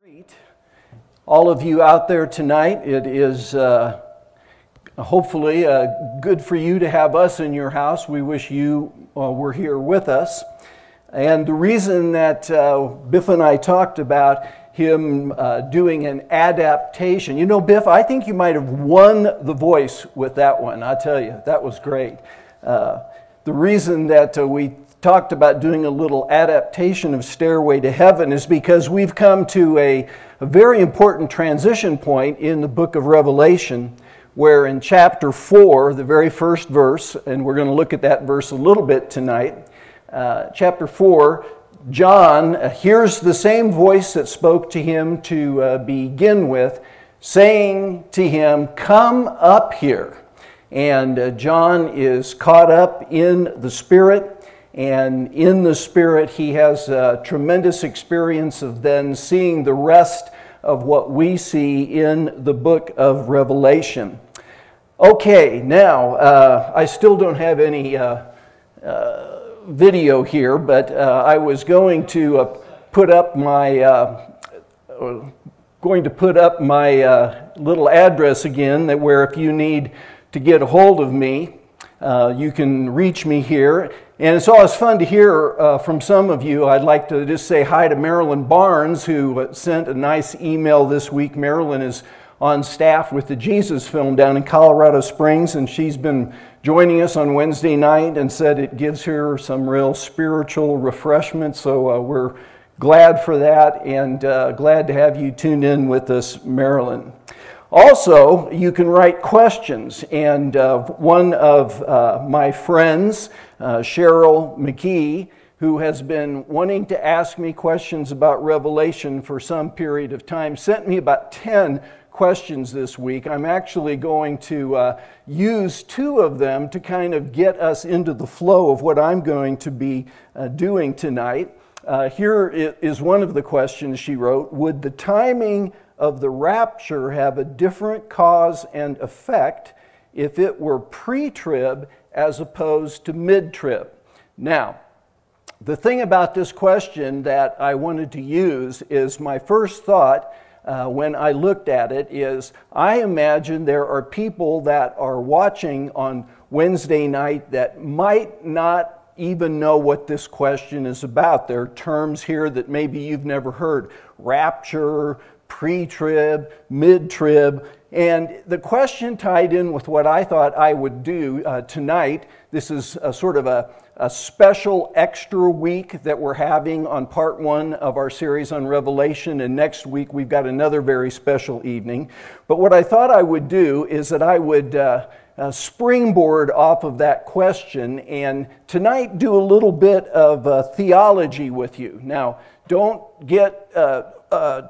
Greet all of you out there tonight. It is hopefully good for you to have us in your house. We wish you were here with us. And the reason that Biff and I talked about him doing an adaptation, you know, Biff, I think you might have won the voice with that one. I tell you, that was great. The reason that we talked about doing a little adaptation of Stairway to Heaven is because we've come to a very important transition point in the book of Revelation, where in chapter 4, the very first verse, and we're going to look at that verse a little bit tonight, chapter 4, John hears the same voice that spoke to him to begin with, saying to him, "Come up here." And John is caught up in the Spirit. And in the Spirit, he has a tremendous experience of then seeing the rest of what we see in the book of Revelation. Okay, now, I still don't have any video here, but I was going to put up my little address again, that where if you need to get a hold of me, you can reach me here. And it's always fun to hear from some of you. I'd like to just say hi to Marilyn Barnes, who sent a nice email this week. Marilyn is on staff with the Jesus Film down in Colorado Springs, and she's been joining us on Wednesday night and said it gives her some real spiritual refreshment. So we're glad for that, and glad to have you tuned in with us, Marilyn. Also, you can write questions, and one of my friends, Cheryl McKee, who has been wanting to ask me questions about Revelation for some period of time, sent me about 10 questions this week. I'm actually going to use 2 of them to kind of get us into the flow of what I'm going to be doing tonight. Here is one of the questions she wrote. Would the timing of the rapture have a different cause and effect if it were pre-trib as opposed to mid-trib? Now, the thing about this question that I wanted to use is my first thought when I looked at it is I imagine there are people that are watching on Wednesday night that might not even know what this question is about. There are terms here that maybe you've never heard: rapture, pre-trib, mid-trib, and the question tied in with what I thought I would do tonight. This is a sort of a special extra week that we're having on part 1 of our series on Revelation, and next week we've got another very special evening. But what I thought I would do is that I would springboard off of that question and tonight do a little bit of theology with you. Now, don't get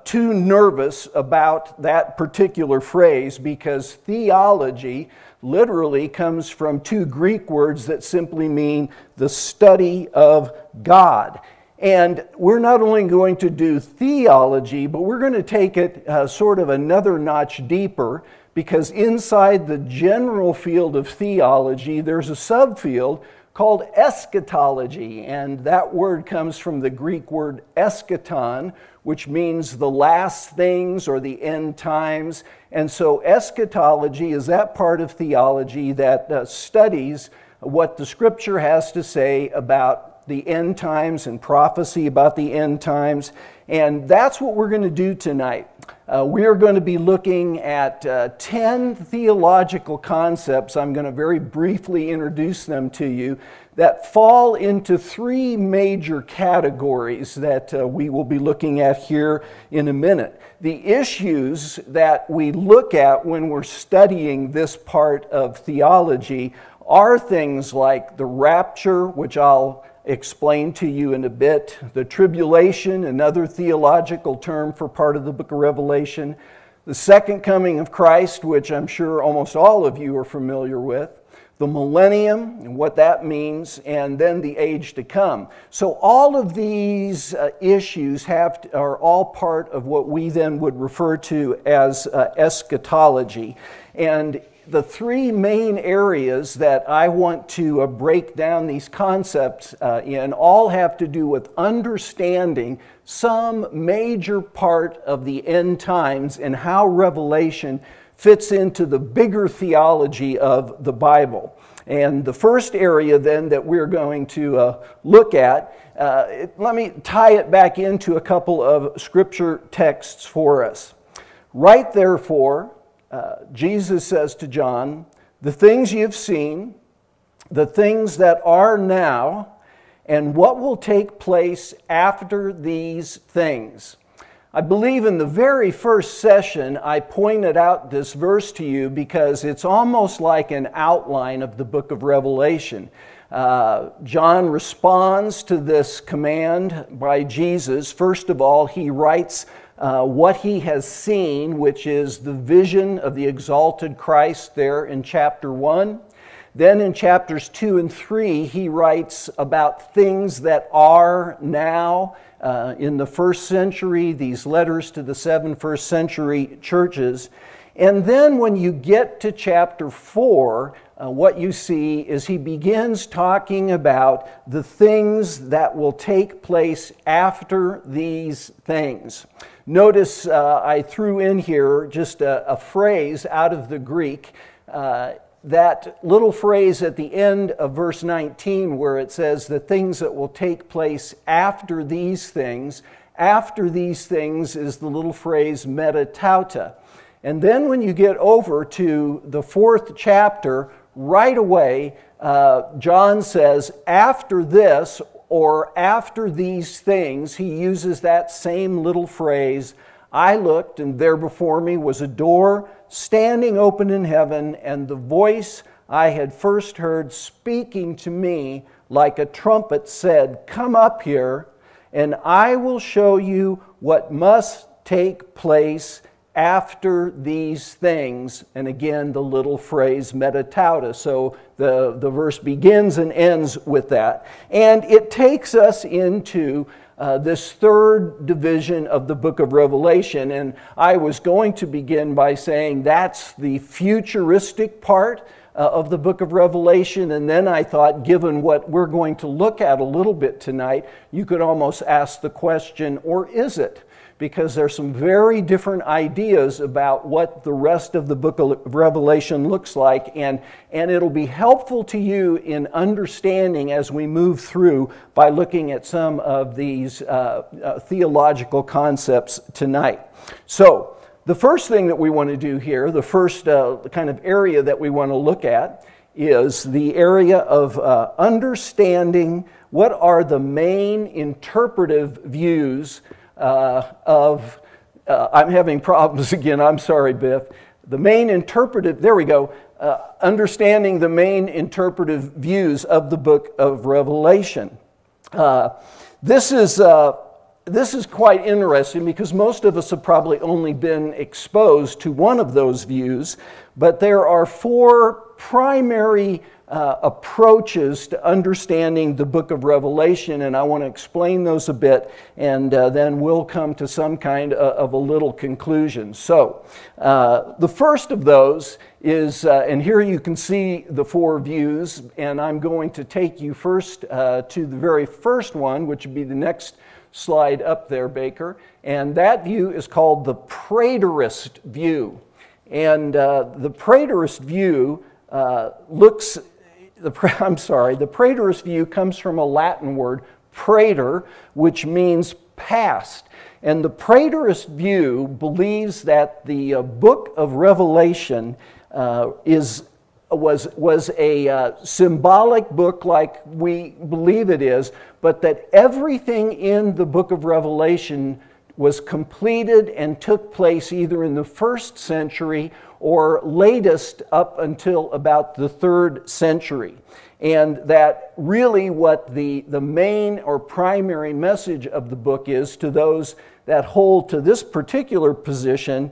too nervous about that particular phrase, because theology literally comes from 2 Greek words that simply mean the study of God. And we're not only going to do theology, but we're going to take it sort of another notch deeper, because inside the general field of theology, there's a subfield called eschatology, and that word comes from the Greek word eschaton, which means the last things or the end times. And so eschatology is that part of theology that studies what the Scripture has to say about the end times and prophecy about the end times. And that's what we're going to do tonight. We're going to be looking at 10 theological concepts. I'm going to very briefly introduce them to you, that fall into 3 major categories that we will be looking at here in a minute. The issues that we look at when we're studying this part of theology are things like the rapture, which I'll explain to you in a bit, the tribulation, another theological term for part of the book of Revelation, the second coming of Christ, which I'm sure almost all of you are familiar with, the millennium and what that means, and then the age to come. So all of these issues are all part of what we then would refer to as eschatology. And the three main areas that I want to break down these concepts in all have to do with understanding some major part of the end times and how Revelation fits into the bigger theology of the Bible. And the first area then that we're going to look at, let me tie it back into a couple of scripture texts for us. Right therefore, Jesus says to John, the things you've seen, the things that are now, and what will take place after these things. I believe in the very first session I pointed out this verse to you because it's almost like an outline of the book of Revelation. John responds to this command by Jesus. First of all, he writes what he has seen, which is the vision of the exalted Christ there in chapter 1. Then in chapters 2 and 3, he writes about things that are now in the first century, these letters to the 7 first century churches. And then when you get to chapter 4, what you see is he begins talking about the things that will take place after these things. Notice I threw in here just a phrase out of the Greek, that little phrase at the end of verse 19 where it says the things that will take place after these things. After these things is the little phrase metatauta. And then when you get over to the 4th chapter, right away, John says, after this, or after these things, he uses that same little phrase, I looked, and there before me was a door standing open in heaven, and the voice I had first heard speaking to me like a trumpet said, come up here, and I will show you what must take place after these things. And again, the little phrase metatauta. So the verse begins and ends with that. And it takes us into this third division of the book of Revelation. And I was going to begin by saying that's the futuristic part of the book of Revelation. And then I thought, given what we're going to look at a little bit tonight, you could almost ask the question, or is it? Because there's some very different ideas about what the rest of the book of Revelation looks like, and it'll be helpful to you in understanding as we move through by looking at some of these theological concepts tonight. So, the first thing that we want to do here, the first kind of area that we want to look at, is the area of understanding what are the main interpretive views I'm having problems again, I'm sorry, Biff. The main interpretive, there we go, understanding the main interpretive views of the book of Revelation. This is quite interesting because most of us have probably only been exposed to one of those views, but there are 4 primary approaches to understanding the book of Revelation, and I want to explain those a bit, and then we'll come to some kind of a little conclusion. So, the first of those is, and here you can see the 4 views, and I'm going to take you first to the very first one, which would be the next slide up there, Baker, and that view is called the preterist view. And the preterist view the preterist view comes from a Latin word, praeter, which means past. And the preterist view believes that the book of Revelation was a symbolic book like we believe it is, but that everything in the book of Revelation was completed and took place either in the 1st century or latest up until about the 3rd century. And that really what the main or primary message of the book is to those that hold to this particular position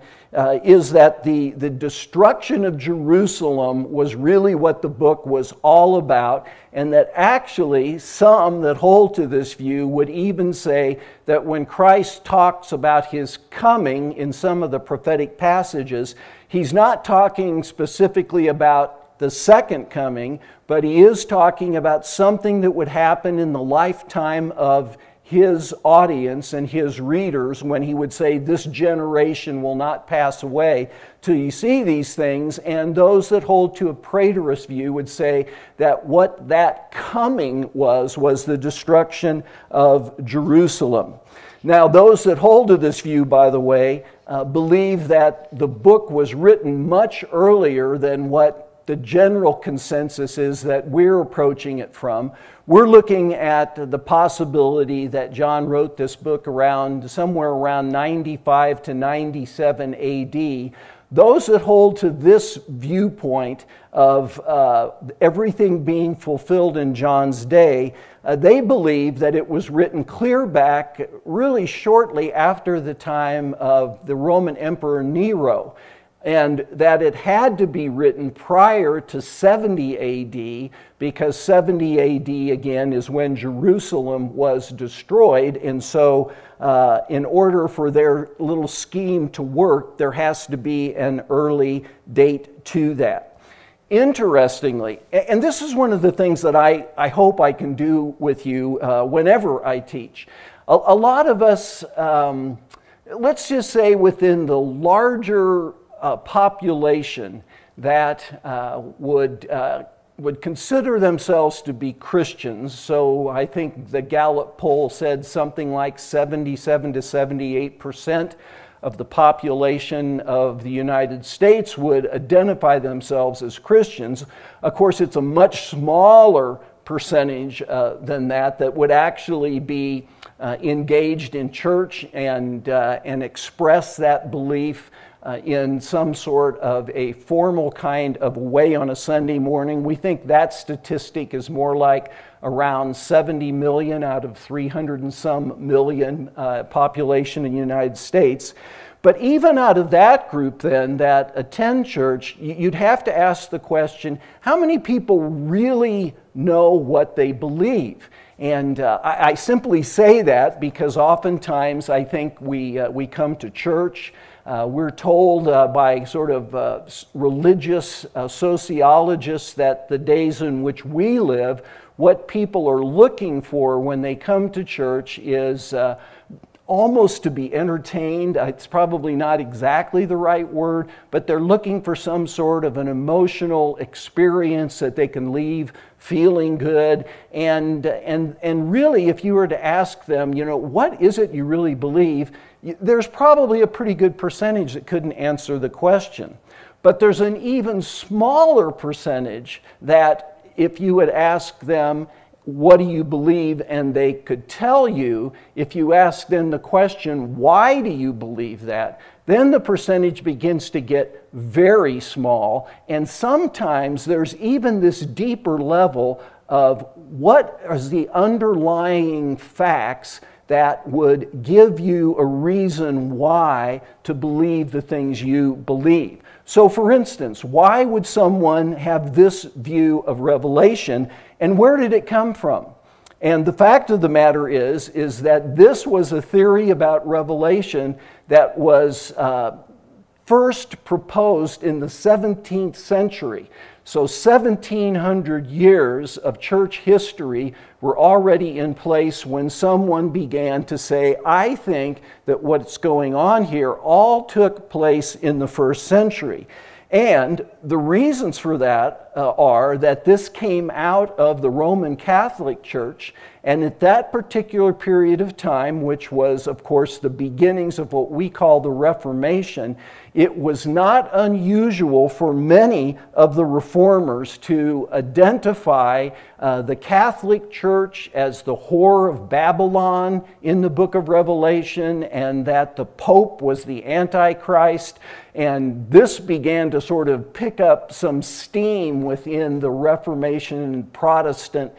is that the destruction of Jerusalem was really what the book was all about, and that actually some that hold to this view would even say that when Christ talks about his coming in some of the prophetic passages, he's not talking specifically about the second coming, but he is talking about something that would happen in the lifetime of his audience and his readers, when he would say, this generation will not pass away till you see these things. And those that hold to a preterist view would say that what that coming was the destruction of Jerusalem. Now, those that hold to this view, by the way, believe that the book was written much earlier than what the general consensus is that we're approaching it from. We're looking at the possibility that John wrote this book somewhere around 95 to 97 AD. Those that hold to this viewpoint of everything being fulfilled in John's day, they believe that it was written clear back really shortly after the time of the Roman Emperor Nero, and that it had to be written prior to 70 AD, because 70 AD, again, is when Jerusalem was destroyed. And so in order for their little scheme to work, there has to be an early date to that. Interestingly, and this is one of the things that I hope I can do with you whenever I teach, a lot of us, let's just say within the larger population that would consider themselves to be Christians. So I think the Gallup poll said something like 77 to 78% of the population of the United States would identify themselves as Christians. Of course, it's a much smaller percentage than that would actually be engaged in church and express that belief in some sort of a formal kind of way on a Sunday morning. We think that statistic is more like around 70 million out of 300 and some million population in the United States. But even out of that group then that attend church, you'd have to ask the question, how many people really know what they believe? And I simply say that because oftentimes I think we come to church, we're told by sort of religious sociologists that the days in which we live, what people are looking for when they come to church is almost to be entertained. It's probably not exactly the right word, but they're looking for some sort of an emotional experience that they can leave feeling good. And really, if you were to ask them, what is it you really believe? There's probably a pretty good percentage that couldn't answer the question. But there's an even smaller percentage that if you would ask them, what do you believe? And they could tell you. If you ask them the question, why do you believe that? Then the percentage begins to get very small. And sometimes there's even this deeper level of what is the underlying facts that would give you a reason why to believe the things you believe. So for instance, why would someone have this view of Revelation, and where did it come from? And the fact of the matter is that this was a theory about Revelation that was first proposed in the 17th century. So 1700 years of church history were already in place when someone began to say, I think that what's going on here all took place in the first century. And the reasons for that are that this came out of the Roman Catholic Church, and at that particular period of time, which was, of course, the beginnings of what we call the Reformation, it was not unusual for many of the reformers to identify the Catholic Church as the whore of Babylon in the book of Revelation, and that the Pope was the Antichrist. And this began to sort of pick up some steam within the Reformation and Protestant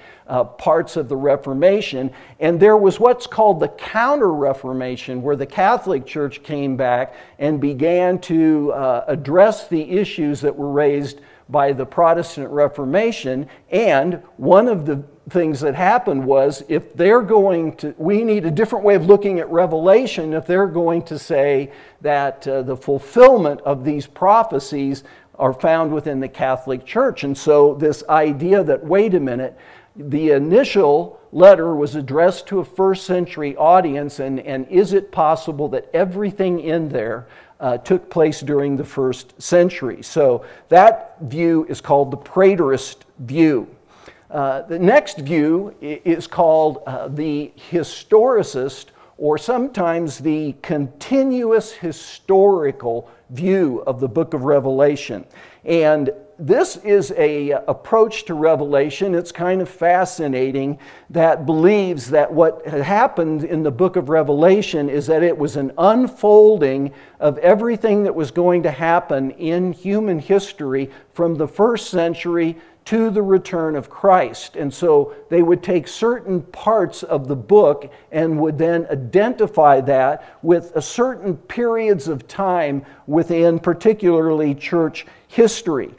parts of the Reformation. And there was what's called the Counter-Reformation, where the Catholic Church came back and began to address the issues that were raised by the Protestant Reformation. And one of the things that happened was, if they're going to, we need a different way of looking at Revelation if they're going to say that the fulfillment of these prophecies are found within the Catholic Church. And so this idea that, wait a minute, the initial letter was addressed to a first century audience, and is it possible that everything in there took place during the first century? So that view is called the preterist view. The next view is called the historicist, or sometimes the continuous historical view of the book of Revelation. And this is an approach to Revelation. It's kind of fascinating, that believes that what had happened in the book of Revelation is that it was an unfolding of everything that was going to happen in human history from the first century to the return of Christ. And so they would take certain parts of the book and would then identify that with a certain periods of time within particularly church history.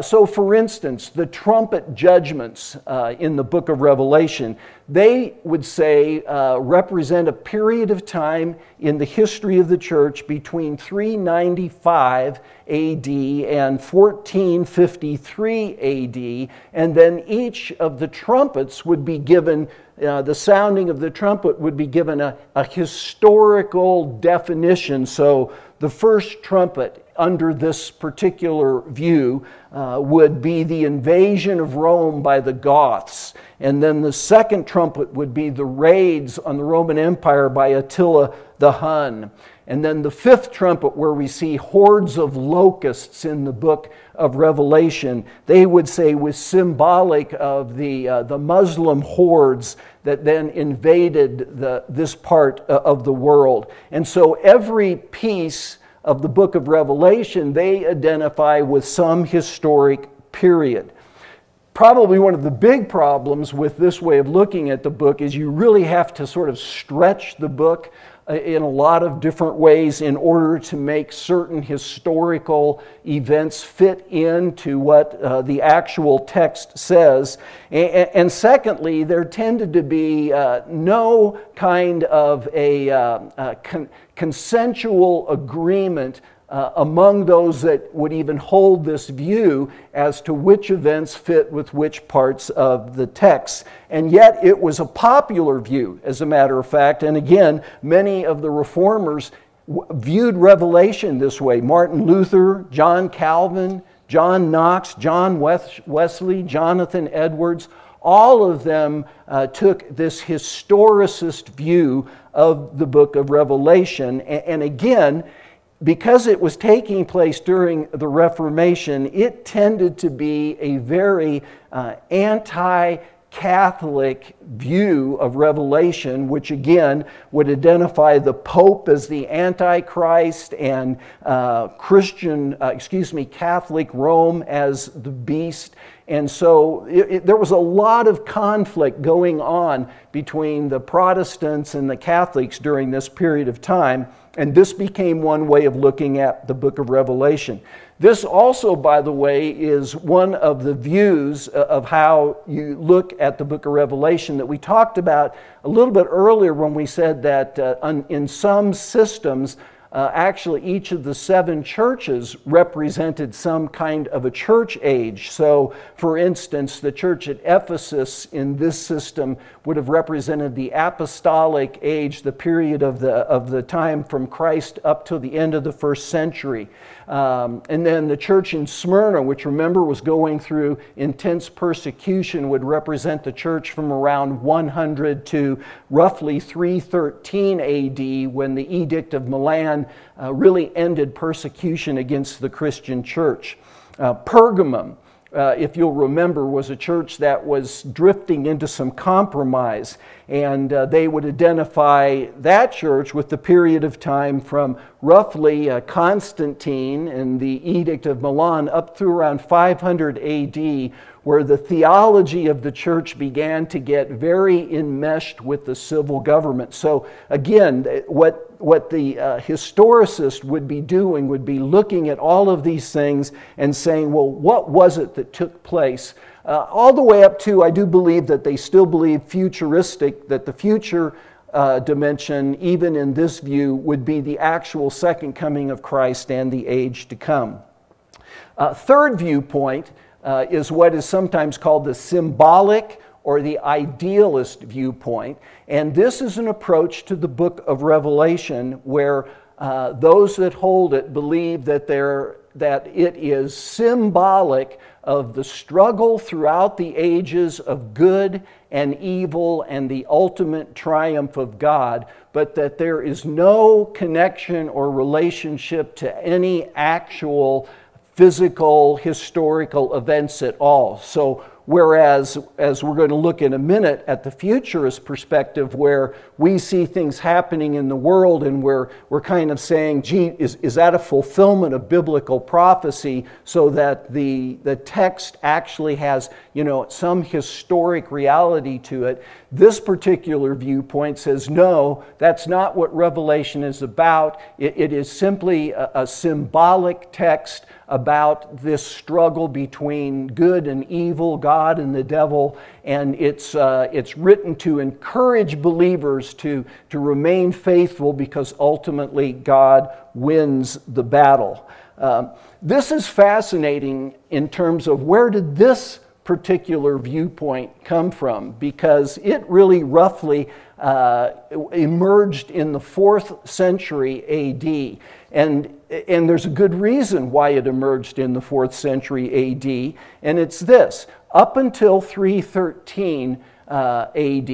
So for instance, the trumpet judgments in the book of Revelation, they would say represent a period of time in the history of the church between 395 AD and 1453 AD, and then each of the trumpets would be given, the sounding of the trumpet would be given a historical definition. So the first trumpet under this particular view would be the invasion of Rome by the Goths. And then the second trumpet would be the raids on the Roman Empire by Attila the Hun. And then the fifth trumpet, where we see hordes of locusts in the book of Revelation, they would say was symbolic of the Muslim hordes that then invaded this part of the world. And so every piece of the book of Revelation, they identify with some historic period. Probably one of the big problems with this way of looking at the book is you really have to sort of stretch the book in a lot of different ways in order to make certain historical events fit into what the actual text says. And secondly, there tended to be no kind of a consensual agreement among those that would even hold this view as to which events fit with which parts of the text. And yet it was a popular view, as a matter of fact. And again, many of the reformers viewed Revelation this way. Martin Luther, John Calvin, John Knox, John Wesley, Jonathan Edwards, all of them took this historicist view of the book of Revelation. And again, because it was taking place during the Reformation, it tended to be a very anti-Catholic view of Revelation, which again would identify the Pope as the Antichrist and Catholic Rome as the beast. And so there was a lot of conflict going on between the Protestants and the Catholics during this period of time. And this became one way of looking at the book of Revelation. This also, by the way, is one of the views of how you look at the book of Revelation that we talked about a little bit earlier when we said that in some systems, actually each of the 7 churches represented some kind of a church age. So, for instance, the church at Ephesus in this system would have represented the apostolic age, the period of the time from Christ up to the end of the first century. And then the church in Smyrna, which remember was going through intense persecution, would represent the church from around 100 to roughly 313 AD, when the Edict of Milan really ended persecution against the Christian church. Pergamum if you'll remember, was a church that was drifting into some compromise. And they would identify that church with the period of time from roughly Constantine and the Edict of Milan up through around 500 AD, where the theology of the church began to get very enmeshed with the civil government. So again, what the historicist would be doing would be looking at all of these things and saying, well, what was it that took place? All the way up to, I do believe that they still believe futuristic, that the future dimension, even in this view, would be the actual second coming of Christ and the age to come. Third viewpoint is what is sometimes called the symbolic or the idealist viewpoint. And this is an approach to the book of Revelation where those that hold it believe that it is symbolic of the struggle throughout the ages of good and evil and the ultimate triumph of God, but that there is no connection or relationship to any actual physical, historical events at all. So whereas, as we're going to look in a minute at the futurist perspective, where we see things happening in the world and we're kind of saying, gee, is that a fulfillment of biblical prophecy, so that the text actually has, some historic reality to it. This particular viewpoint says, no, that's not what Revelation is about. It is simply a symbolic text about this struggle between good and evil, God and the devil, and it's written to encourage believers to remain faithful, because ultimately God wins the battle. This is fascinating in terms of where did this particular viewpoint come from, because it really roughly emerged in the 4th century AD. And there's a good reason why it emerged in the 4th century AD, and it's this. Up until 313 AD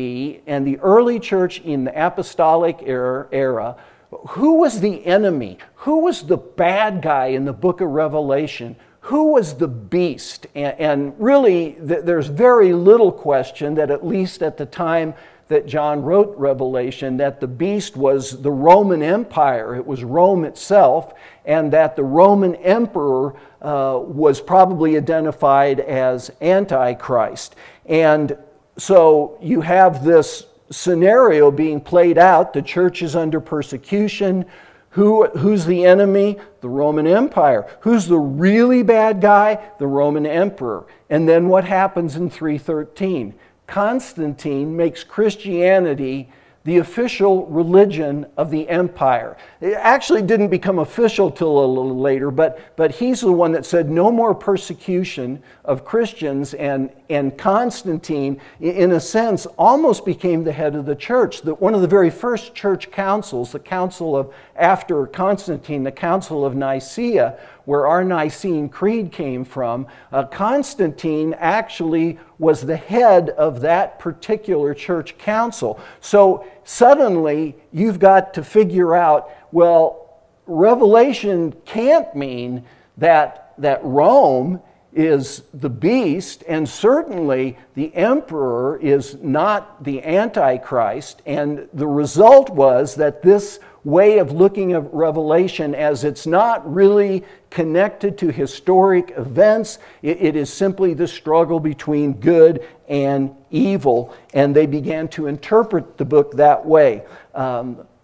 and the early church in the apostolic era, who was the enemy? Who was the bad guy in the book of Revelation? Who was the beast? And really, there's very little question that, at least at the time that John wrote Revelation, that the beast was the Roman Empire. It was Rome itself, and that the Roman emperor was probably identified as Antichrist. And so you have this scenario being played out. The church is under persecution. Who's the enemy? The Roman Empire. Who's the really bad guy? The Roman emperor. And then what happens in 313? Constantine makes Christianity the official religion of the empire. It actually didn't become official till a little later, but he's the one that said no more persecution of Christians, and Constantine, in a sense, almost became the head of the church. One of the very first church councils, the council of, after Constantine, the Council of Nicaea, where our Nicene Creed came from, Constantine actually was the head of that particular church council. So suddenly you've got to figure out, well, Revelation can't mean that Rome is the beast, and certainly the emperor is not the Antichrist. And the result was that this way of looking at Revelation, as it's not really connected to historic events, it is simply the struggle between good and evil, and they began to interpret the book that way.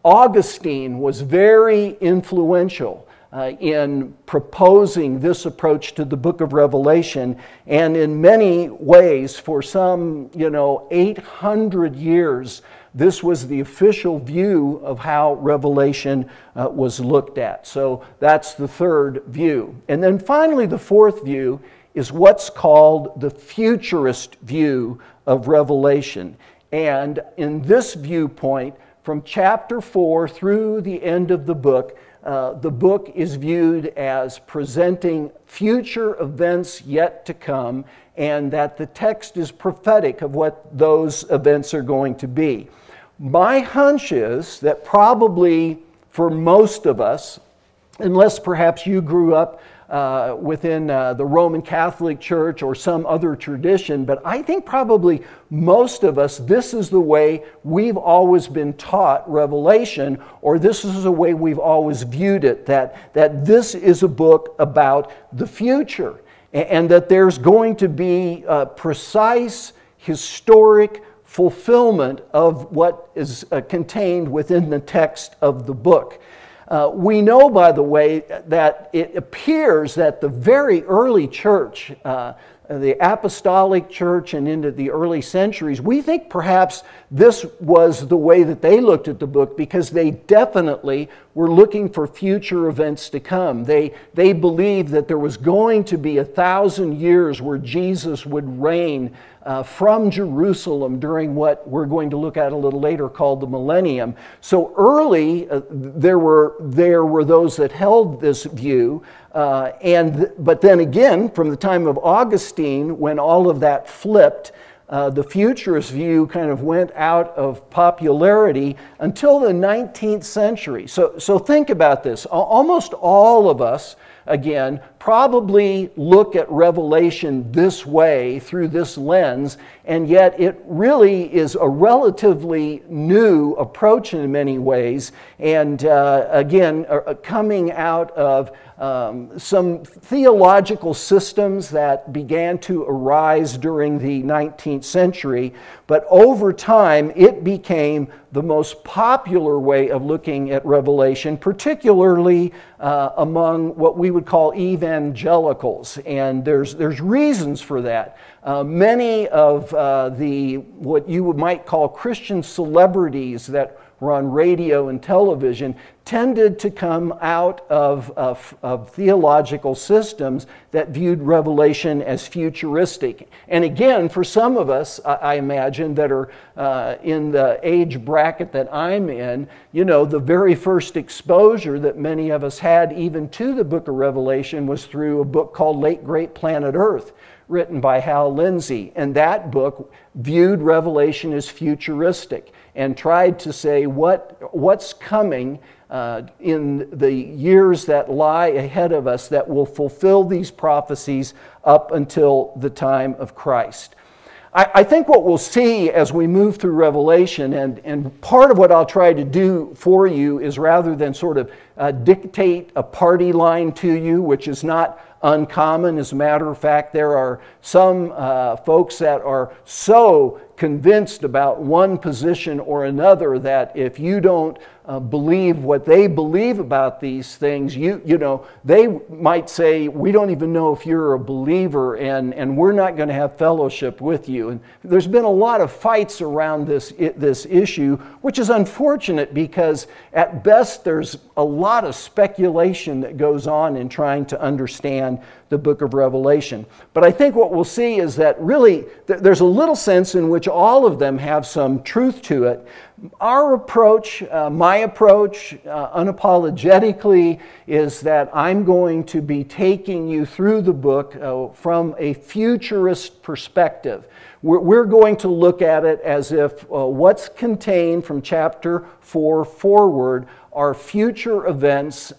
Augustine was very influential in proposing this approach to the book of Revelation, and in many ways, for some 800 years, this was the official view of how Revelation was looked at. So that's the third view. And then finally, the fourth view is what's called the futurist view of Revelation. And in this viewpoint, from chapter 4 through the end of the book is viewed as presenting future events yet to come, and that the text is prophetic of what those events are going to be. My hunch is that probably for most of us, unless perhaps you grew up within the Roman Catholic Church or some other tradition, but I think probably most of us, this is the way we've always been taught Revelation, or this is the way we've always viewed it, that this is a book about the future, and that there's going to be precise historic fulfillment of what is contained within the text of the book. We know, by the way, that it appears that the very early church, the apostolic church and into the early centuries, we think perhaps this was the way that they looked at the book, because they definitely were looking for future events to come. They believed that there was going to be 1,000 years where Jesus would reign from Jerusalem during what we're going to look at a little later called the millennium. So early there were those that held this view, but then again, from the time of Augustine, when all of that flipped, the futurist view kind of went out of popularity until the 19th century. So think about this. Almost all of us, again, probably look at Revelation this way, through this lens, and yet it really is a relatively new approach in many ways, and again, coming out of some theological systems that began to arise during the 19th century, but over time it became the most popular way of looking at Revelation, particularly among what we would call evangelicals, and there's reasons for that. Many of what you might call Christian celebrities that were on radio and television tended to come out of theological systems that viewed Revelation as futuristic. And again, for some of us, I imagine, that are in the age bracket that I'm in, you know, the very first exposure that many of us had even to the book of Revelation was through a book called Late Great Planet Earth, written by Hal Lindsey. And that book viewed Revelation as futuristic and tried to say what's coming in the years that lie ahead of us that will fulfill these prophecies up until the time of Christ. I think what we'll see as we move through Revelation, and part of what I'll try to do for you is, rather than sort of dictate a party line to you, which is not uncommon. As a matter of fact, there are some folks that are so convinced about one position or another that if you don't believe what they believe about these things, you know, they might say, we don't even know if you're a believer, and we're not going to have fellowship with you. And there's been a lot of fights around this issue, which is unfortunate, because at best there's a lot of speculation that goes on in trying to understand the book of Revelation. But I think what we'll see is that really there's a little sense in which all of them have some truth to it. Our approach, my approach, unapologetically, is that I'm going to be taking you through the book from a futurist perspective. We're going to look at it as if what's contained from chapter 4 forward are future events,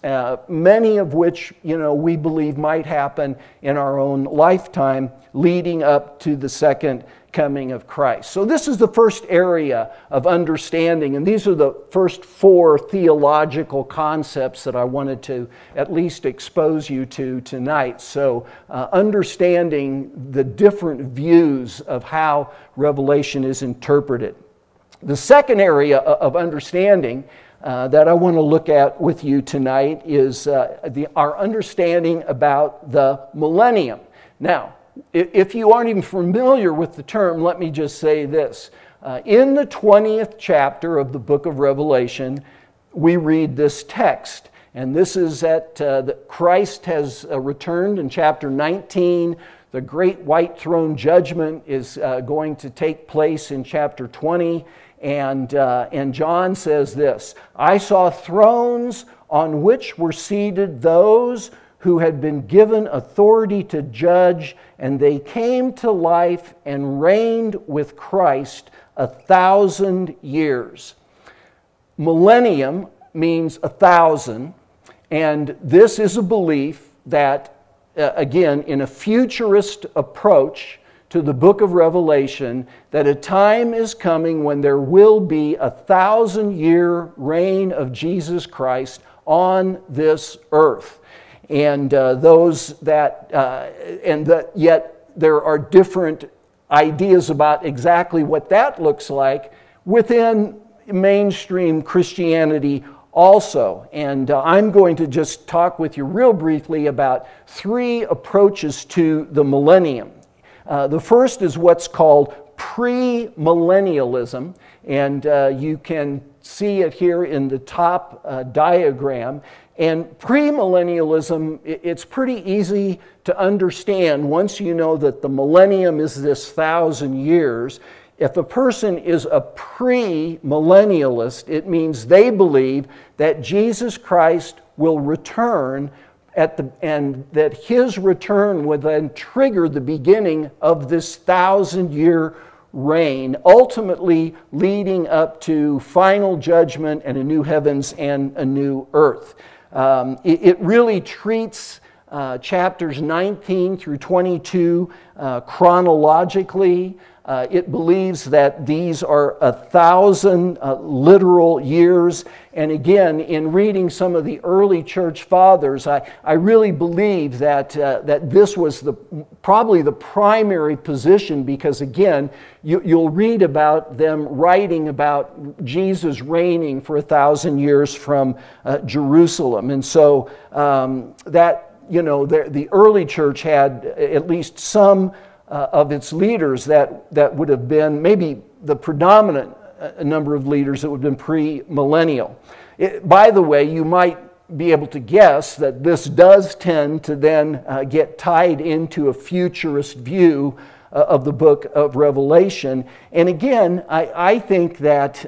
many of which, you know, we believe might happen in our own lifetime, leading up to the second coming of Christ. So this is the first area of understanding, and these are the first 4 theological concepts that I wanted to at least expose you to tonight. So understanding the different views of how Revelation is interpreted. The second area of understanding that I want to look at with you tonight is our understanding about the millennium. Now, if you aren't even familiar with the term, let me just say this. In the 20th chapter of the book of Revelation, we read this text. And this is that Christ has returned in chapter 19. The great white throne judgment is going to take place in chapter 20. And John says this: I saw thrones on which were seated those who had been given authority to judge, and they came to life and reigned with Christ 1,000 years. Millennium means 1,000, and this is a belief that again, in a futurist approach to the book of Revelation, that a time is coming when there will be a 1,000-year reign of Jesus Christ on this earth. And yet there are different ideas about exactly what that looks like within mainstream Christianity also. And I'm going to just talk with you real briefly about 3 approaches to the millennium. The first is what's called premillennialism, and you can see it here in the top diagram. And premillennialism, it's pretty easy to understand once you know that the millennium is this 1,000 years. If a person is a premillennialist, it means they believe that Jesus Christ will return and that his return would then trigger the beginning of this 1,000-year reign, ultimately leading up to final judgment and a new heavens and a new earth. It really treats chapters 19 through 22 chronologically. It believes that these are 1,000 literal years. And again, in reading some of the early church fathers, I really believe that this was probably the primary position, because again, you'll read about them writing about Jesus reigning for 1,000 years from Jerusalem. And so the early church had at least some of its leaders that would have been maybe the predominant number of leaders that would have been premillennial. By the way, you might be able to guess that this does tend to then get tied into a futurist view of the book of Revelation. And again, I think that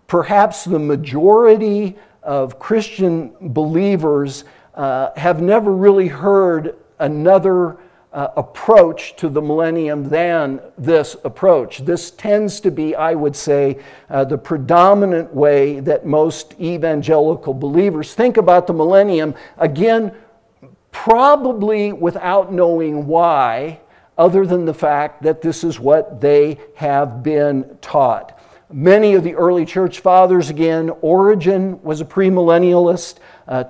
perhaps the majority of Christian believers have never really heard another approach to the millennium than this approach. This tends to be, I would say, the predominant way that most evangelical believers think about the millennium, again, probably without knowing why, other than the fact that this is what they have been taught. Many of the early church fathers, again, Origen was a premillennialist,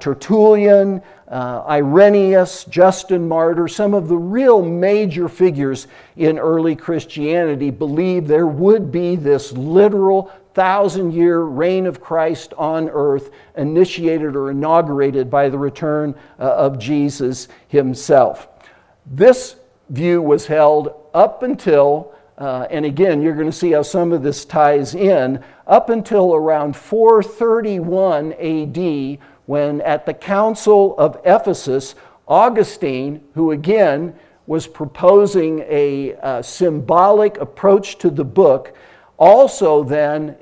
Tertullian, Irenaeus, Justin Martyr, some of the real major figures in early Christianity believed there would be this literal 1,000-year reign of Christ on earth, initiated or inaugurated by the return of Jesus himself. This view was held up until, and again, you're going to see how some of this ties in, up until around 431 AD, when at the Council of Ephesus, Augustine, who again was proposing a symbolic approach to the book, also then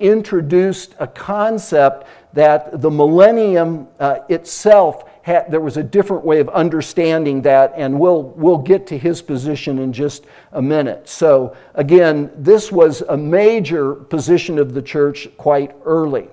introduced a concept that the millennium itself there was a different way of understanding that, and we'll get to his position in just a minute. So again, this was a major position of the church quite early.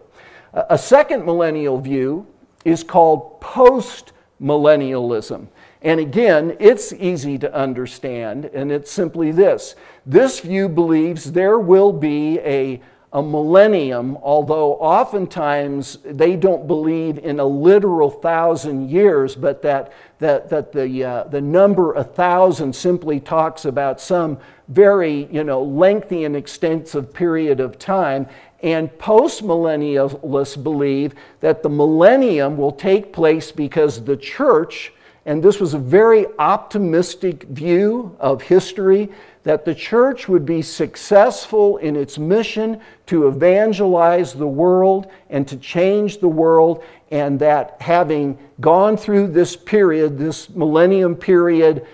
A second millennial view is called post-millennialism. And again, it's easy to understand, and it's simply this. This view believes there will be a millennium, although oftentimes they don't believe in a literal 1,000 years, but that the number 1,000 simply talks about some very lengthy and extensive period of time. And post-millennialists believe that the millennium will take place because the church, and this was a very optimistic view of history, that the church would be successful in its mission to evangelize the world and to change the world, and that having gone through this period, this millennium period,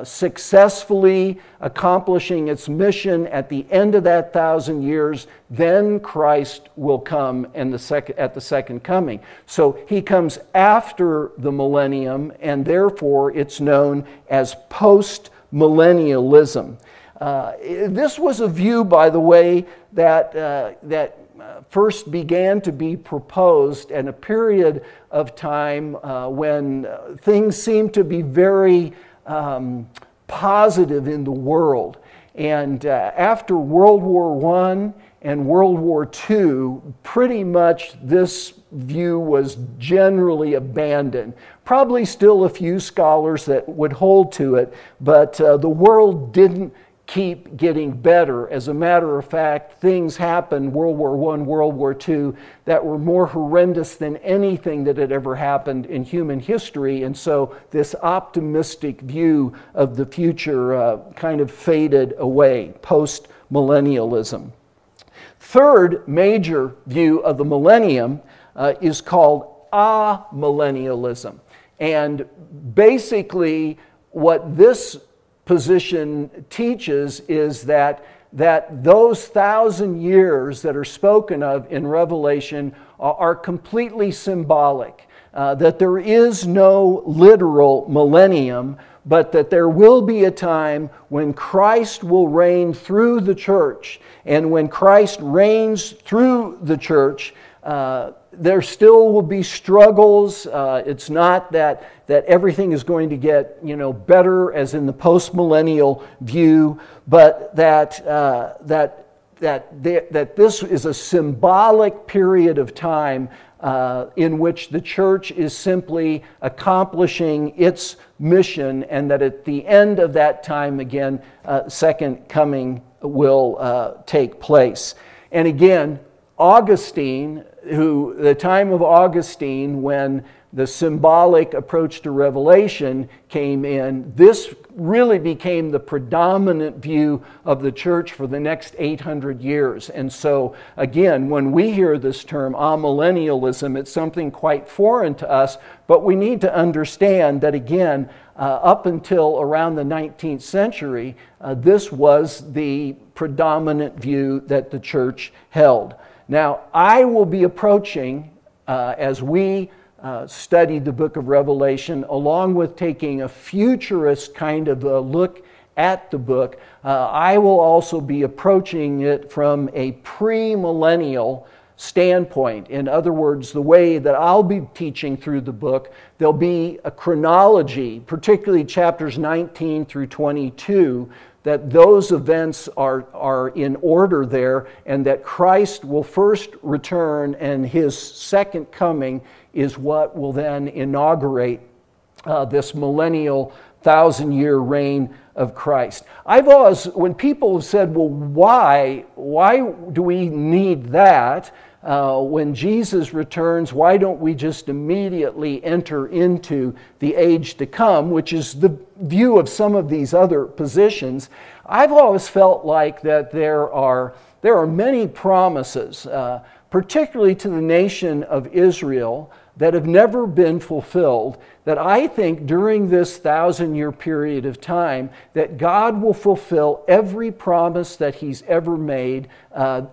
successfully accomplishing its mission at the end of that 1,000 years, then Christ will come at the second coming. So he comes after the millennium, and therefore it's known as post-millennialism. This was a view, by the way, that first began to be proposed in a period of time when things seemed to be very positive in the world. And after World War I and World War II, pretty much this view was generally abandoned. Probably still a few scholars that would hold to it, but the world didn't keep getting better. As a matter of fact, things happened, World War I, World War II, that were more horrendous than anything that had ever happened in human history. And so this optimistic view of the future kind of faded away, post-millennialism. Third major view of the millennium is called amillennialism. And basically what this position teaches is that those 1,000 years that are spoken of in Revelation are completely symbolic, that there is no literal millennium, but that there will be a time when Christ will reign through the church. And when Christ reigns through the church, there still will be struggles. It's not that everything is going to get better as in the post-millennial view, but that this is a symbolic period of time in which the church is simply accomplishing its mission, and that at the end of that time again, second coming will take place. And again, Augustine, the time of Augustine when the symbolic approach to Revelation came in, this really became the predominant view of the church for the next 800 years. And so, again, when we hear this term, amillennialism, it's something quite foreign to us, but we need to understand that, again, up until around the 19th century, this was the predominant view that the church held. Now, I will be approaching, as we study the book of Revelation, along with taking a futurist kind of a look at the book, I will also be approaching it from a premillennial standpoint. In other words, the way that I'll be teaching through the book, there'll be a chronology, particularly chapters 19 through 22, that those events are in order there, and that Christ will first return and His second coming is what will then inaugurate this millennial 1,000-year reign of Christ. I've always, when people have said, well, why do we need that? When Jesus returns, why don't we just immediately enter into the age to come, which is the view of some of these other positions? I've always felt like that there are many promises, particularly to the nation of Israel, that have never been fulfilled, that I think during this 1,000-year period of time that God will fulfill every promise that He's ever made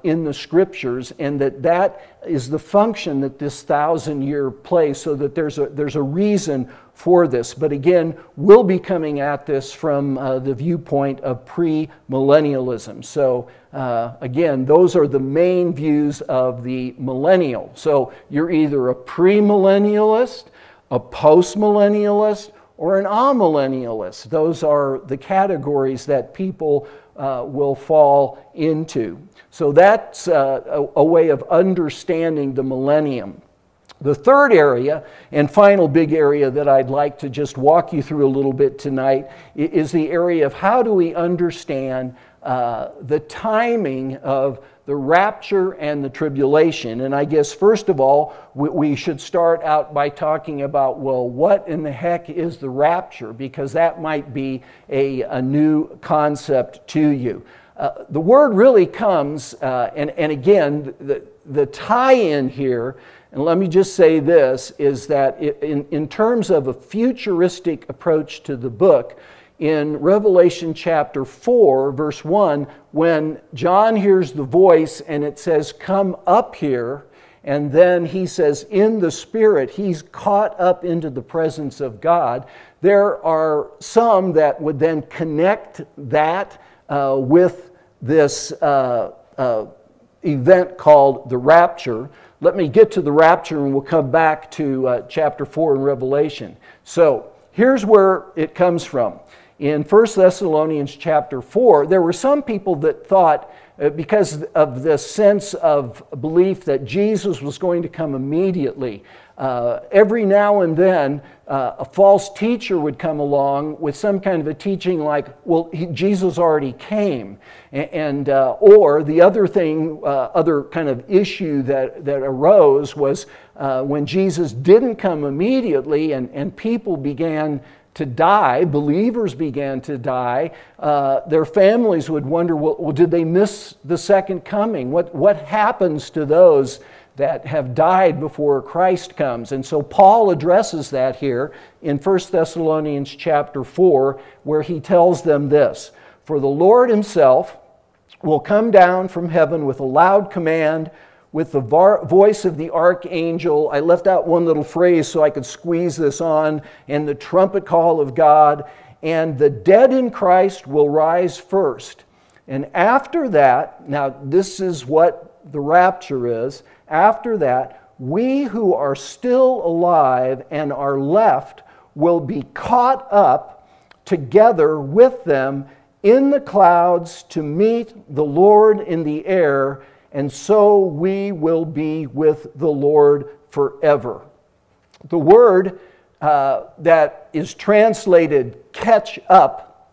in the Scriptures, and that is the function that this 1,000-year plays, so that there's a reason for this. But again, we'll be coming at this from the viewpoint of premillennialism. So again, those are the main views of the millennial. So you're either a premillennialist, a postmillennialist, or an amillennialist. Those are the categories that people will fall into. So that's a way of understanding the millennium. The third area, and final big area that I'd like to just walk you through a little bit tonight, is the area of how do we understand the timing of the rapture and the tribulation. And I guess first of all, we should start out by talking about, well, what in the heck is the rapture? Because that might be a new concept to you. The word really comes, and again, the tie-in here, and let me just say this, is that in terms of a futuristic approach to the book, in Revelation chapter 4, verse 1, when John hears the voice and it says, "Come up here," and then he says, in the Spirit, he's caught up into the presence of God, there are some that would then connect that with this event called the rapture. Let me get to the rapture and we'll come back to chapter 4 in Revelation. So here's where it comes from. In 1 Thessalonians chapter 4, there were some people that thought, because of this sense of belief that Jesus was going to come immediately, every now and then a false teacher would come along with some kind of a teaching like, well, Jesus already came. Or the other thing, other kind of issue that arose was when Jesus didn't come immediately and people began to die, believers began to die, their families would wonder, well, did they miss the second coming? What happens to those that have died before Christ comes? And so Paul addresses that here in 1 Thessalonians chapter 4, where he tells them this: "For the Lord himself will come down from heaven with a loud command, with the voice of the archangel." I left out one little phrase so I could squeeze this on. "And the trumpet call of God, and the dead in Christ will rise first. And after that," now this is what the rapture is, "after that, we who are still alive and are left will be caught up together with them in the clouds to meet the Lord in the air, and so we will be with the Lord forever." The word that is translated "catch up"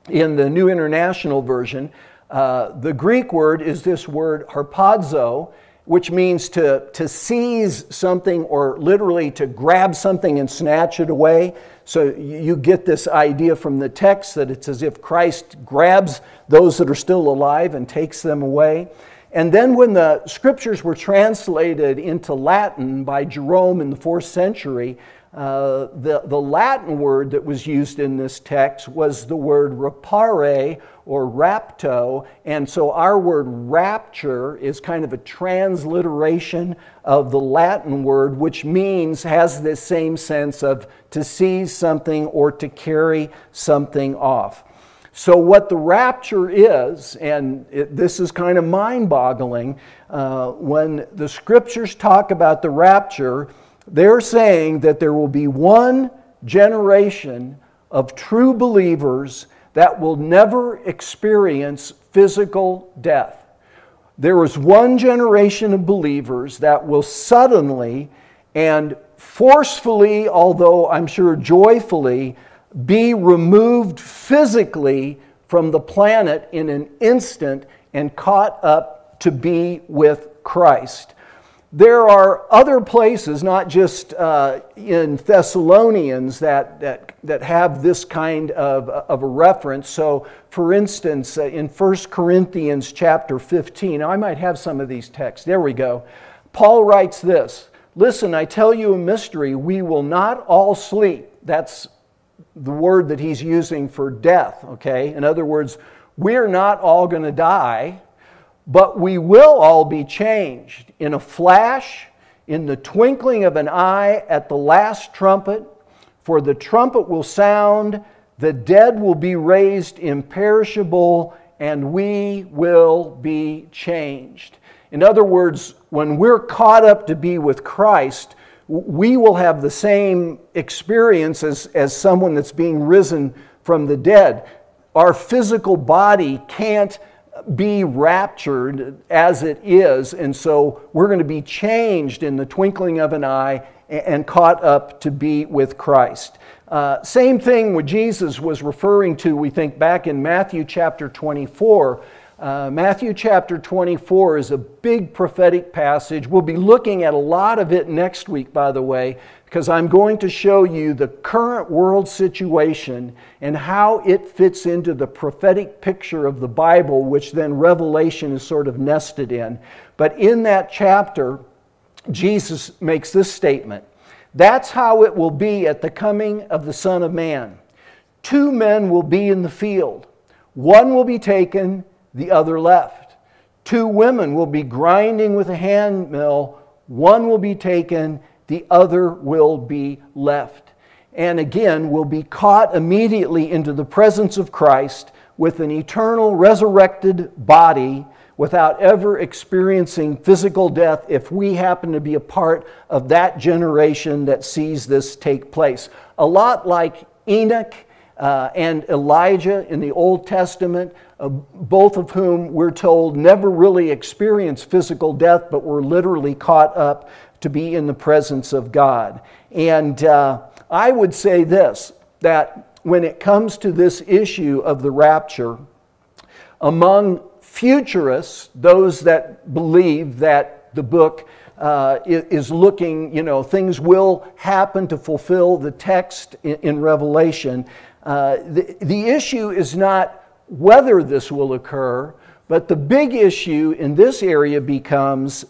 in the New International Version, the Greek word is this word harpazo, which means to seize something, or literally to grab something and snatch it away. So you get this idea from the text that it's as if Christ grabs those that are still alive and takes them away. And then when the scriptures were translated into Latin by Jerome in the 4th century, the Latin word that was used in this text was the word rapare, or rapto, and so our word rapture is kind of a transliteration of the Latin word, which has this same sense of to seize something or to carry something off. So what the rapture is, and this is kind of mind-boggling, when the scriptures talk about the rapture, they're saying that there will be one generation of true believers that will never experience physical death. There is one generation of believers that will suddenly and forcefully, although I'm sure joyfully, be removed physically from the planet in an instant and caught up to be with Christ. There are other places, not just in Thessalonians, that have this kind of a reference. So, for instance, in 1 Corinthians chapter 15, now I might have some of these texts. There we go. Paul writes this: "Listen, I tell you a mystery. We will not all sleep." That's the word that he's using for death, okay? In other words, we're not all going to die, but we will all be changed in a flash, in the twinkling of an eye, at the last trumpet. For the trumpet will sound, the dead will be raised imperishable, and we will be changed. In other words, when we're caught up to be with Christ, we will have the same experience as someone that's being risen from the dead. Our physical body can't be raptured as it is, and so we're going to be changed in the twinkling of an eye and caught up to be with Christ. Same thing what Jesus was referring to, we think, back in Matthew chapter 24. Matthew chapter 24 is a big prophetic passage. We'll be looking at a lot of it next week, by the way, because I'm going to show you the current world situation and how it fits into the prophetic picture of the Bible, which then Revelation is sort of nested in. But in that chapter, Jesus makes this statement: "That's how it will be at the coming of the Son of Man. 2 men will be in the field. One will be taken, the other left. 2 women will be grinding with a hand mill. One will be taken, the other will be left. And again, will be caught immediately into the presence of Christ with an eternal resurrected body, without ever experiencing physical death if we happen to be a part of that generation that sees this take place. A lot like Enoch and Elijah in the Old Testament, both of whom we're told never really experienced physical death, but were literally caught up to be in the presence of God. And I would say this, that when it comes to this issue of the rapture, among futurists, those that believe that the book is looking, things will happen to fulfill the text in Revelation, the issue is not whether this will occur, but the big issue in this area becomes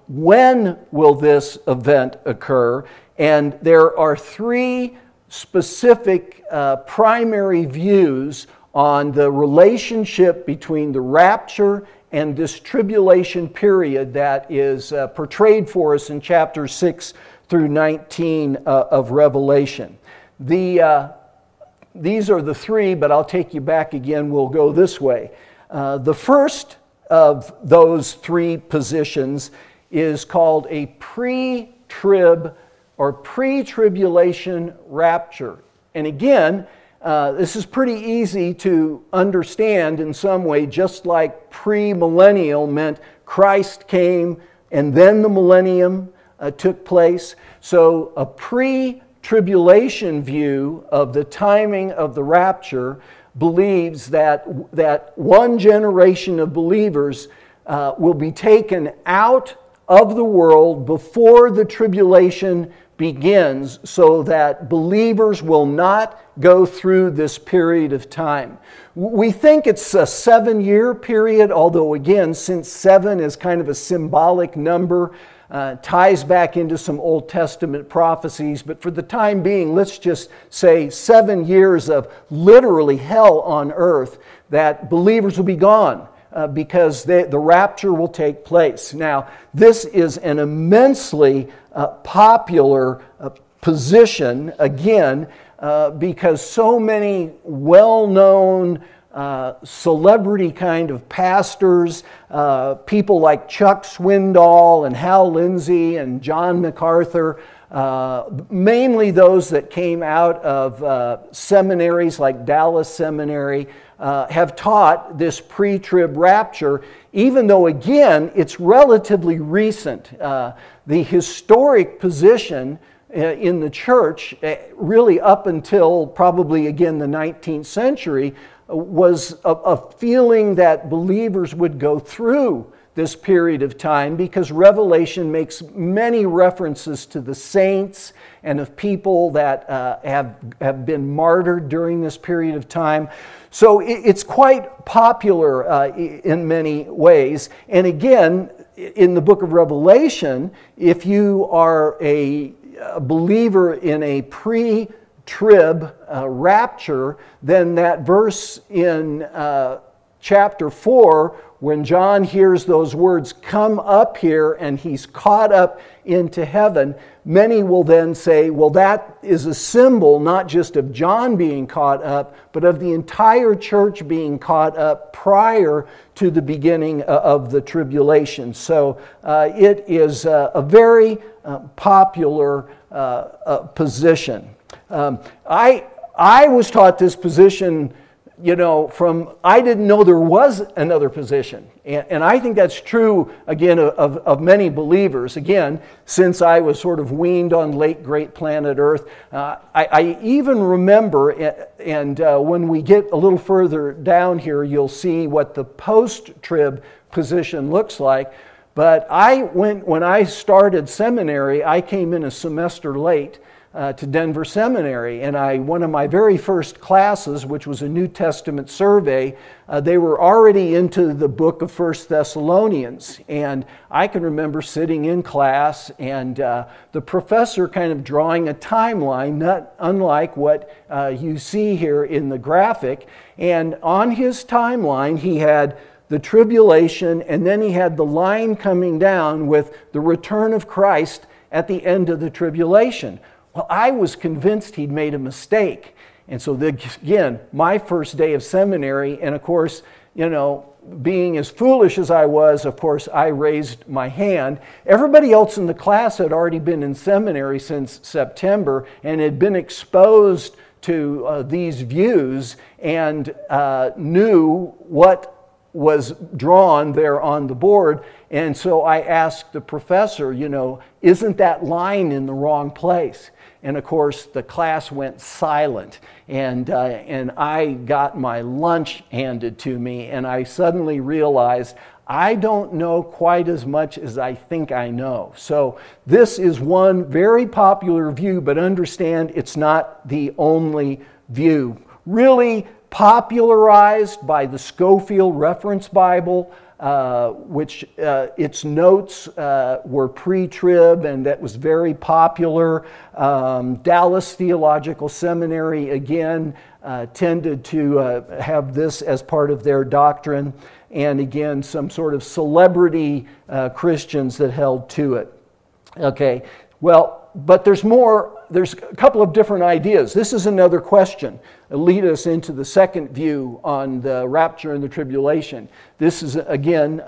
when will this event occur? And there are three specific primary views on the relationship between the rapture and this tribulation period that is portrayed for us in chapters 6 through 19 of Revelation. These are the three, but I'll take you back again. We'll go this way. The first of those three positions is called a pre-trib or pre-tribulation rapture. And again, this is pretty easy to understand in some way, just like pre-millennial meant Christ came and then the millennium took place. So a pre-tribulation view of the timing of the rapture believes that one generation of believers will be taken out of the world before the tribulation begins, so that believers will not go through this period of time. We think it's a 7-year period, although again, since 7 is kind of a symbolic number, ties back into some Old Testament prophecies, but for the time being, let's just say 7 years of literally hell on earth, that believers will be gone because the rapture will take place. Now, this is an immensely popular position, again, because so many well-known celebrity kind of pastors, people like Chuck Swindoll and Hal Lindsey and John MacArthur, mainly those that came out of seminaries like Dallas Seminary, have taught this pre-trib rapture, even though, again, it's relatively recent. The historic position in the church, really up until probably, again, the 19th century, was a feeling that believers would go through this period of time, because Revelation makes many references to the saints and of people that have been martyred during this period of time. So it's quite popular in many ways. And again, in the book of Revelation, if you are a believer in a pre-trib rapture, then that verse in chapter 4, when John hears those words, "Come up here," and he's caught up into heaven, many will then say, well, that is a symbol not just of John being caught up, but of the entire church being caught up prior to the beginning of the tribulation. So it is a very popular position. I was taught this position, I didn't know there was another position. And I think that's true, again, of many believers. Again, since I was sort of weaned on late great planet Earth, I even remember, and when we get a little further down here, you'll see what the post-trib position looks like. But when I started seminary, I came in a semester late to Denver Seminary, and one of my very first classes, which was a New Testament survey, they were already into the book of 1 Thessalonians, and I can remember sitting in class and the professor kind of drawing a timeline, not unlike what you see here in the graphic, and on his timeline he had the tribulation, and then he had the line coming down with the return of Christ at the end of the tribulation. Well, I was convinced he'd made a mistake. And so again, my first day of seminary, and of course, being as foolish as I was, of course, I raised my hand. Everybody else in the class had already been in seminary since September and had been exposed to these views and knew what was drawn there on the board. And so I asked the professor, isn't that line in the wrong place? And of course, the class went silent, and I got my lunch handed to me, and I suddenly realized I don't know quite as much as I think I know. So this is one very popular view, but understand it's not the only view. Really popularized by the Scofield Reference Bible, which its notes were pre-trib, and that was very popular. Dallas Theological Seminary, again, tended to have this as part of their doctrine, and again, some sort of celebrity Christians that held to it. Okay, well, but there's more. There's a couple of different ideas. This is another question. It'll lead us into the second view on the rapture and the tribulation. This is, again,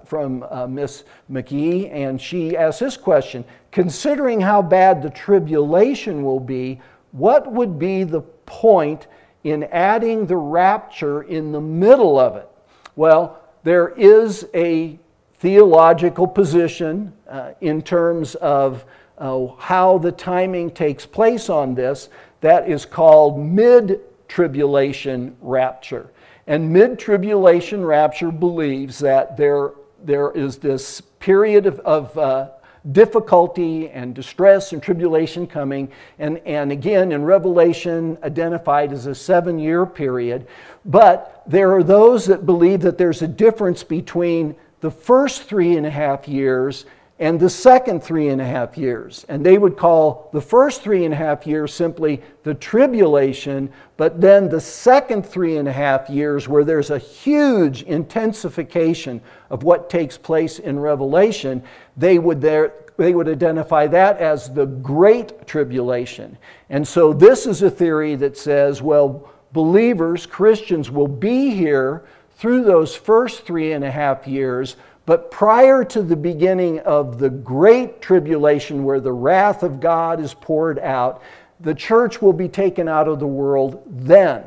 from Miss McGee, and she asks this question. Considering how bad the tribulation will be, what would be the point in adding the rapture in the middle of it? Well, there is a theological position in terms of how the timing takes place on this. That is called mid-tribulation rapture. And mid-tribulation rapture believes that there is this period of difficulty and distress and tribulation coming, and again in Revelation identified as a 7-year period. But there are those that believe that there's a difference between the first 3.5 years and the second 3.5 years. And they would call the first 3.5 years simply the tribulation, but then the second 3.5 years, where there's a huge intensification of what takes place in Revelation, they would identify that as the Great Tribulation. And so this is a theory that says, well, believers, Christians, will be here through those first 3.5 years, but prior to the beginning of the Great Tribulation, where the wrath of God is poured out, the church will be taken out of the world then.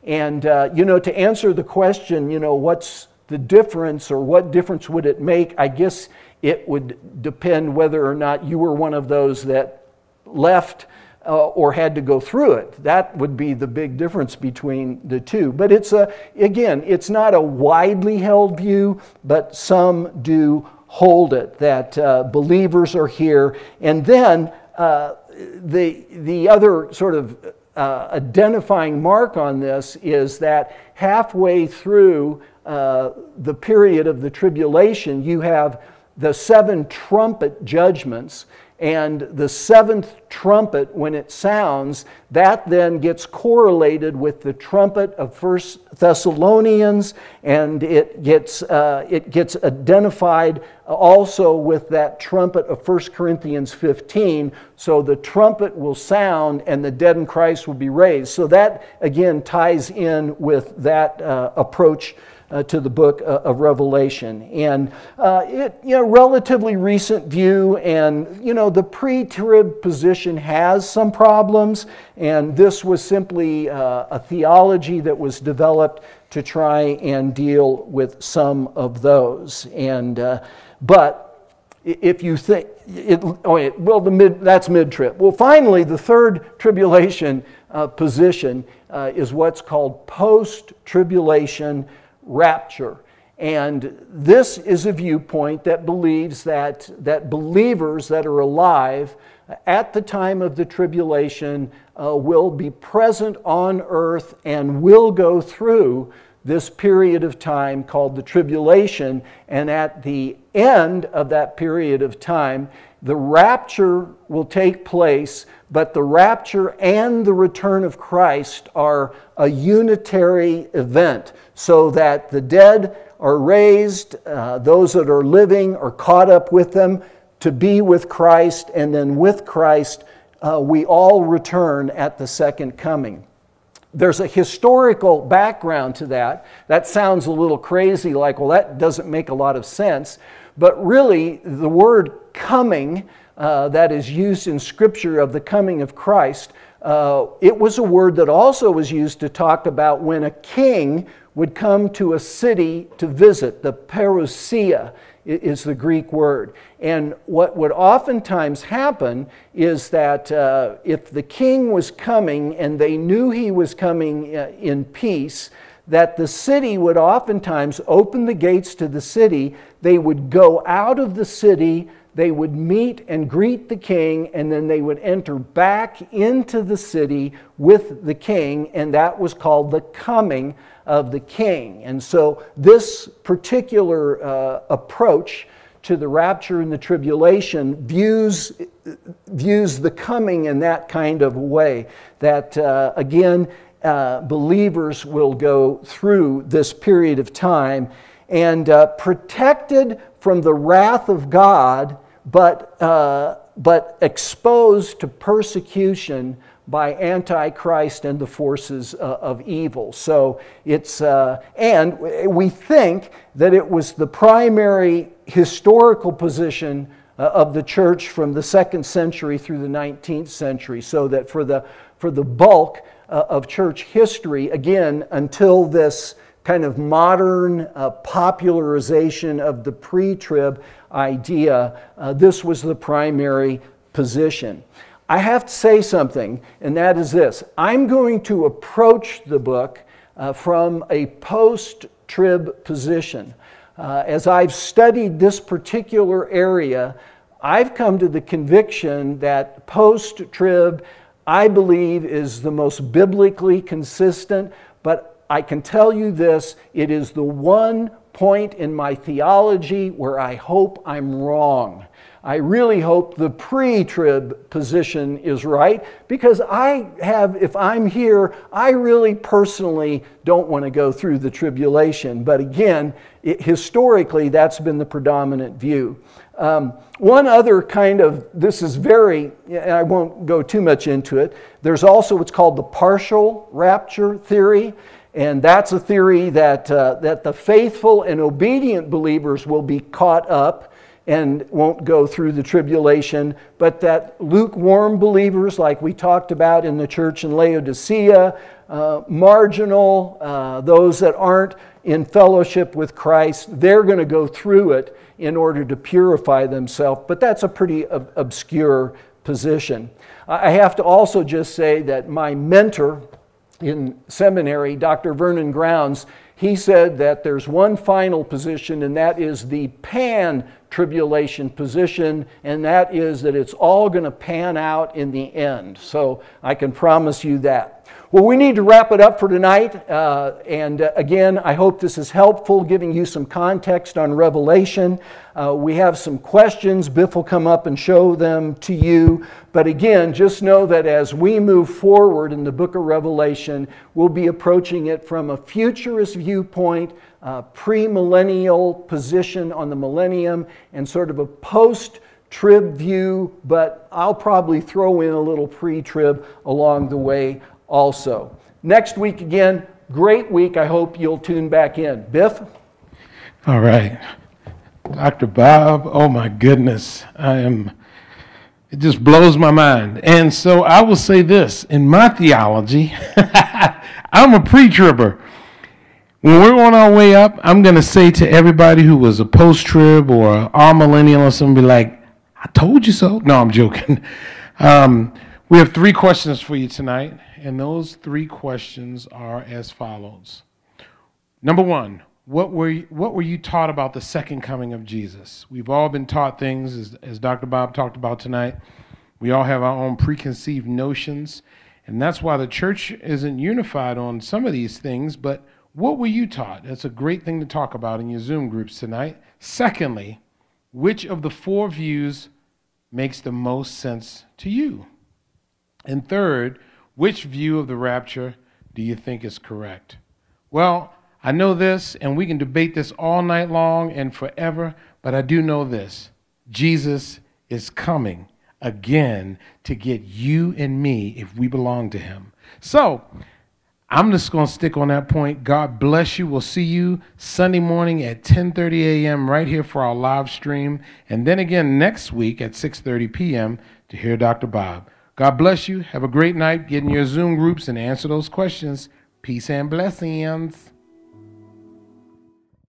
And, to answer the question, what's the difference, or what difference would it make? I guess it would depend whether or not you were one of those that left or had to go through it. That would be the big difference between the two. But it's it's not a widely held view, but some do hold it, that believers are here. And then the other sort of identifying mark on this is that halfway through the period of the tribulation, you have the 7 trumpet judgments. And the 7th trumpet, when it sounds, that then gets correlated with the trumpet of 1 Thessalonians, and it gets identified also with that trumpet of 1 Corinthians 15. So the trumpet will sound, and the dead in Christ will be raised. So that again ties in with that approach to the book of Revelation. And relatively recent view, and the pre-trib position has some problems, and this was simply a theology that was developed to try and deal with some of those. And but if you think that's mid-trib. Well, finally, the third tribulation position is what's called post-tribulation rapture. And this is a viewpoint that believes that believers that are alive at the time of the tribulation will be present on earth and will go through this period of time called the tribulation. And at the end of that period of time, the rapture will take place, but the rapture and the return of Christ are a unitary event, so that the dead are raised, those that are living are caught up with them to be with Christ, and then with Christ we all return at the second coming. there's a historical background to that. That sounds a little crazy, like, well, that doesn't make a lot of sense. But really, the word coming that is used in Scripture of the coming of Christ, it was a word that also was used to talk about when a king would come to a city to visit. The parousia is the Greek word. And what would oftentimes happen is that if the king was coming and they knew he was coming in peace, that the city would oftentimes open the gates to the city. They would go out of the city, they would meet and greet the king, and then they would enter back into the city with the king, and that was called the coming of the king. And so this particular approach to the rapture and the tribulation views the coming in that kind of way, that again, believers will go through this period of time and protected from the wrath of God, but exposed to persecution by Antichrist and the forces of evil. So it's, and we think that it was the primary historical position of the church from the 2nd century through the 19th century, so that for the bulk of church history, again, until this kind of modern popularization of the pre-trib idea, this was the primary position. I have to say something, and that is this. I'm going to approach the book from a post-trib position. As I've studied this particular area, I've come to the conviction that post-trib, I believe, is the most biblically consistent, but I can tell you this, it is the one point in my theology where I hope I'm wrong. I really hope the pre-trib position is right, because if I'm here, I really personally don't want to go through the tribulation. But again, historically, that's been the predominant view. One other kind of, this is very, I won't go too much into it, there's also what's called the partial rapture theory. And that's a theory that the faithful and obedient believers will be caught up and won't go through the tribulation, but that lukewarm believers, like we talked about in the church in Laodicea, marginal, those that aren't in fellowship with Christ, they're going to go through it in order to purify themselves. But that's a pretty obscure position. I have to also just say that my mentor in seminary, Dr. Vernon Grounds, he said that there's one final position, and that is the pan-tribulation position, and that is that it's all going to pan out in the end. So I can promise you that. Well, we need to wrap it up for tonight, and again, I hope this is helpful, giving you some context on Revelation. We have some questions. Biff will come up and show them to you. But again, just know that as we move forward in the book of Revelation, we'll be approaching it from a futurist viewpoint, pre-millennial position on the millennium, and sort of a post-trib view, but I'll probably throw in a little pre-trib along the way also. Next week again, great week. I hope you'll tune back in. Biff? All right. Dr. Bob, oh my goodness. It just blows my mind. And so I will say this, in my theology, I'm a pre-tribber. When we're on our way up, I'm going to say to everybody who was a post-trib or an all-millennial or something, be like, I told you so. No, I'm joking. We have 3 questions for you tonight, and those 3 questions are as follows. Number 1, what were you taught about the second coming of Jesus? We've all been taught things, as Dr. Bob talked about tonight. We all have our own preconceived notions, and that's why the church isn't unified on some of these things, but what were you taught? That's a great thing to talk about in your Zoom groups tonight. Secondly, which of the 4 views makes the most sense to you? And third, which view of the rapture do you think is correct? Well, I know this, and we can debate this all night long and forever, but I do know this. Jesus is coming again to get you and me if we belong to him. So, I'm just going to stick on that point. God bless you. We'll see you Sunday morning at 10:30 a.m. right here for our live stream. And then again next week at 6:30 p.m. to hear Dr. Bob. God bless you. Have a great night. Get in your Zoom groups and answer those questions. Peace and blessings.